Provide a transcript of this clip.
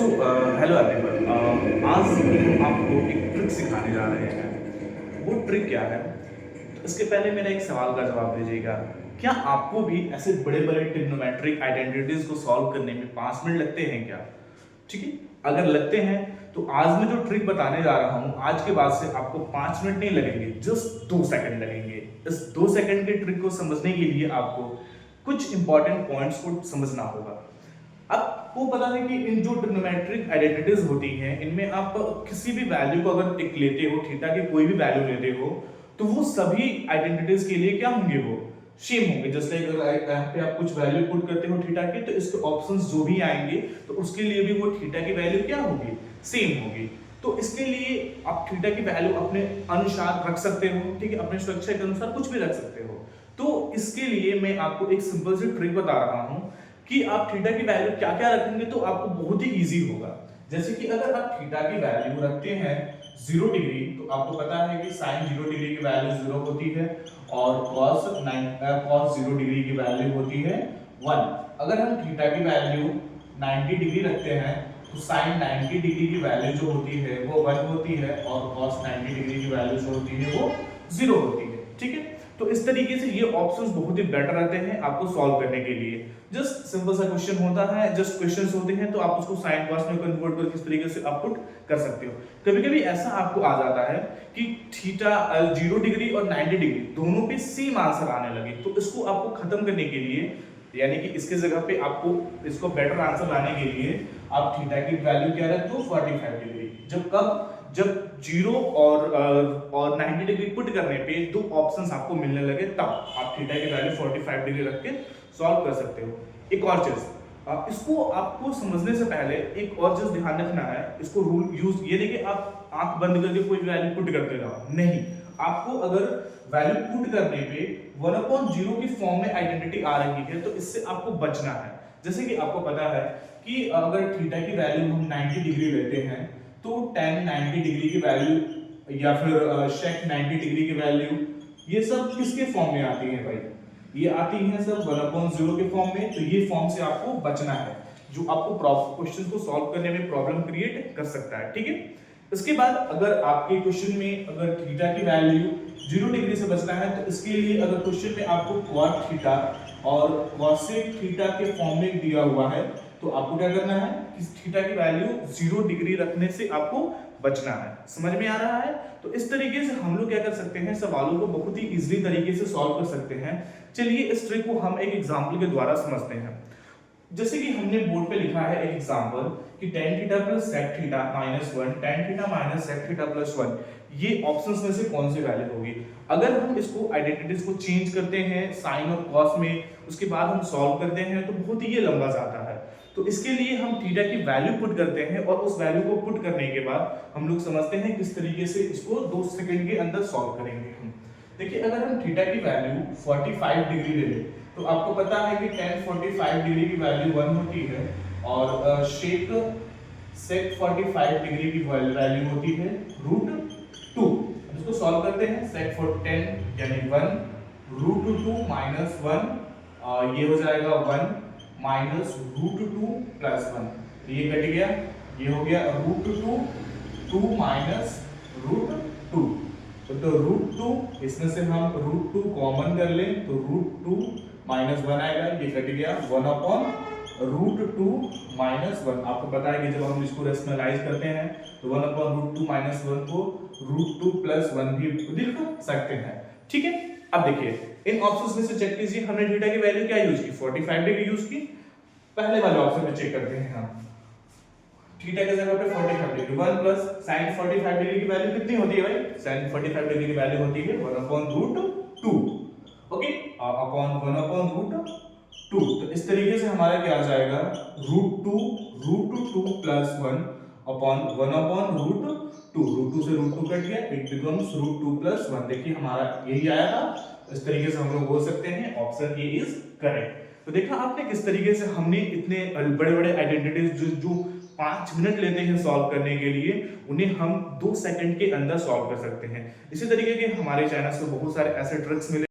Hello everyone. आज हम आपको एक ट्रिक सिखाने जा रहे हैं। वो ट्रिक क्या है? तो इसके पहले मेरा एक सवाल का जवाब दीजिएगा। क्या आपको भी ऐसे बड़े बड़े ट्रिग्नोमेट्रिक आइडेंटिटीज को सॉल्व करने में 5 मिनट लगते हैं क्या? ठीक है, अगर लगते हैं तो आज मैं जो ट्रिक बताने जा रहा हूं, आज के बाद से आपको 5 मिनट नहीं लगेंगे, जस्ट 2 सेकंड लगेंगे। इस 2 सेकंड के ट्रिक को समझने के लिए आपको कुछ इंपॉर्टेंट पॉइंट्स को समझना होगा। आपको पता है कि इन जो ट्रिग्नोमेट्रिक आइडेंटिटीज होती हैं, इनमें आप किसी भी वैल्यू को अगर एक लेते हो, थीटा की कोई भी वैल्यू लेते हो, तो वो सभी आइडेंटिटीज के लिए क्या होंगे? वो सेम होंगे। जैसे अगर यहाँ पे आप कुछ वैल्यू पुट करते हो थीटा की, तो इसके ऑप्शंस जो भी आएंगे तो उसके लिए भी वो थीटा की वैल्यू क्या होगी? सेम होगी। तो इसके लिए आप थीटा की वैल्यू अपने अनुसार रख सकते हो, ठीक है, अपने सुरक्षा के अनुसार कुछ भी रख सकते हो। तो इसके लिए मैं आपको एक सिंपल सी ट्रिक बता रहा हूं कि आप थीटा की वैल्यू क्या क्या रखेंगे तो आपको बहुत ही इजी होगा। जैसे कि अगर आप थीटा की वैल्यू रखते हैं 0 डिग्री, तो आपको पता है कि साइन 0 डिग्री की वैल्यू 0 होती है और cos 0 डिग्री की वैल्यू होती है 1। अगर हम थीटा की वैल्यू 90 डिग्री रखते हैं तो साइन 90 डिग्री की वैल्यू जो होती है वो 1 होती है और cos 90 डिग्री की वैल्यू जो होती है वो 0 होती है। ठीक है, तो इस तरीके से ये ऑप्शंस बहुत ही बेटर रहते हैं आपको सॉल्व करने के लिए। जस्ट सिंपल सा क्वेश्चन होता है, जस्ट क्वेश्चंस होते हैं, तो आप उसको साइन कॉस में कन्वर्ट कर किस तरीके से आप पुट कर सकते हो। कभी कभी ऐसा आपको आ जाता है कि थीटा 0 डिग्री और 90 डिग्री दोनों पे सेम आंसर आने लगे, तो इसको आपको खत्म करने के लिए, यानी कि इसके जगह पे आपको इसको बेटर आंसर लाने के लिए आप थीटा की वैल्यू क्या रख दो? 45 डिग्री। जब 0 और 90 डिग्री पुट करने पे दो ऑप्शंस आपको मिलने लगे, तब आप थीटा की वैल्यू 45 डिग्री रख के सॉल्व कर सकते हो। एक और चीज, इसको आपको समझने से पहले एक और चीज ध्यान रखना है। इसको रूल यूज, ये देखिए, आप आंख बंद करके कोई वैल्यू पुट करते जाओ नहीं। आपको अगर वैल्यू पुट करने पे 1/0 की फॉर्म में आइडेंटिटी आ रही है तो इससे आपको बचना है। जैसे कि आपको पता है कि अगर थीटा की वैल्यू हम 90 डिग्री लेते हैं तो tan 90 डिग्री की वैल्यू या फिर sec 90 डिग्री की वैल्यू, ये सब किसके फॉर्म में आती है भाई? ये आती है सब 1/0 के फॉर्म में। तो ये फॉर्म से आपको बचना है, जो आपको क्वेश्चन को सॉल्व करने में प्रॉब्लम क्रिएट कर सकता है। ठीक है, इसके बाद अगर आपके क्वेश्चन में अगर थीटा की वैल्यू 0 डिग्री से बचना है, तो इसके लिए अगर क्वेश्चन में आपको cot थीटा और cosec थीटा के फॉर्म में दिया हुआ है, तो आपको क्या करना है कि थीटा की वैल्यू 0 डिग्री रखने से आपको बचना है। समझ में आ रहा है? तो इस तरीके से हम लोग क्या कर सकते हैं, सवालों को बहुत ही इजीली तरीके से सॉल्व कर सकते हैं। चलिए इस ट्रिक को हम एक एग्जांपल के द्वारा समझते हैं। जैसे कि हमने बोर्ड पे लिखा है एक एग्जांपल कि tan theta plus sec theta minus 1, tan theta minus sec theta plus 1, ये ऑप्शंस में से कौन सी वैल्यू होगी? अगर हम इसको आइडेंटिटीज को चेंज करते हैं साइन और कॉस में, उसके बाद हम सॉल्व करते हैं तो बहुत ही ये लंबा जाता है। तो इसके लिए हम थीटा की वैल्यू पुट करते हैं और उस वैल्यू को पुट करने के बाद हम लोग समझते हैं किस तरीके से इसको 2 सेकंड के अंदर सॉल्व करेंगे हम। देखिए, अगर हम थीटा की वैल्यू 45 डिग्री ले लें, तो आपको पता है कि tan 45 डिग्री की वैल्यू 1 होती है और sec 45 डिग्री की वैल्यू होती है √2। इसको सॉल्व करते हैं, sec 10 यानी 1 √2 माइनस 1, ये हो जाएगा 1 माइनस √2 प्लस 1, तो ये कट गया, ये हो गया √2 2 माइनस √2। तो √2, इसमें से हम √2 कॉमन कर लें तो √2 माइनस 1 आएगा, ये कट गया 1/√2 माइनस 1। आपको पता है कि जब हम इसको रेशनलाइज करते हैं तो 1/√2 माइनस 1 को √2 प्लस 1 भी लिख सकते हैं। ठीक है, अब देखिए इन ऑप्शंस में से चेक कीजिए, हमने थीटा की वैल्यू क्या यूज की? 45 डिग्री यूज की। पहले वाले ऑप्शन में चेक करते हैं हम, थीटा के जगह पे 45 डिग्री, 1 प्लस sin 45 डिग्री की वैल्यू कितनी होती है भाई? sin 45 डिग्री की वैल्यू होती है 1/√2, ओके, अपॉन 1/√2। तो इस तरीके से हमारा क्या आ जाएगा? √2 प्लस 1 अपॉन 1/√2। √2 से √2 कट गया, इट बिकम्स √2 प्लस 1। देखिए हमारा यही आया था। इस तरीके से हम लोग बोल सकते हैं ऑप्शन ए इज करेक्ट। तो देखा आपने किस तरीके से हमने इतने बड़े बड़े आइडेंटिटीज जो 5 मिनट लेते हैं सॉल्व करने के लिए, उन्हें हम 2 सेकंड के अंदर सॉल्व कर सकते हैं। इसी तरीके के हमारे चैनल से बहुत सारे ऐसे ट्रिक्स मिले।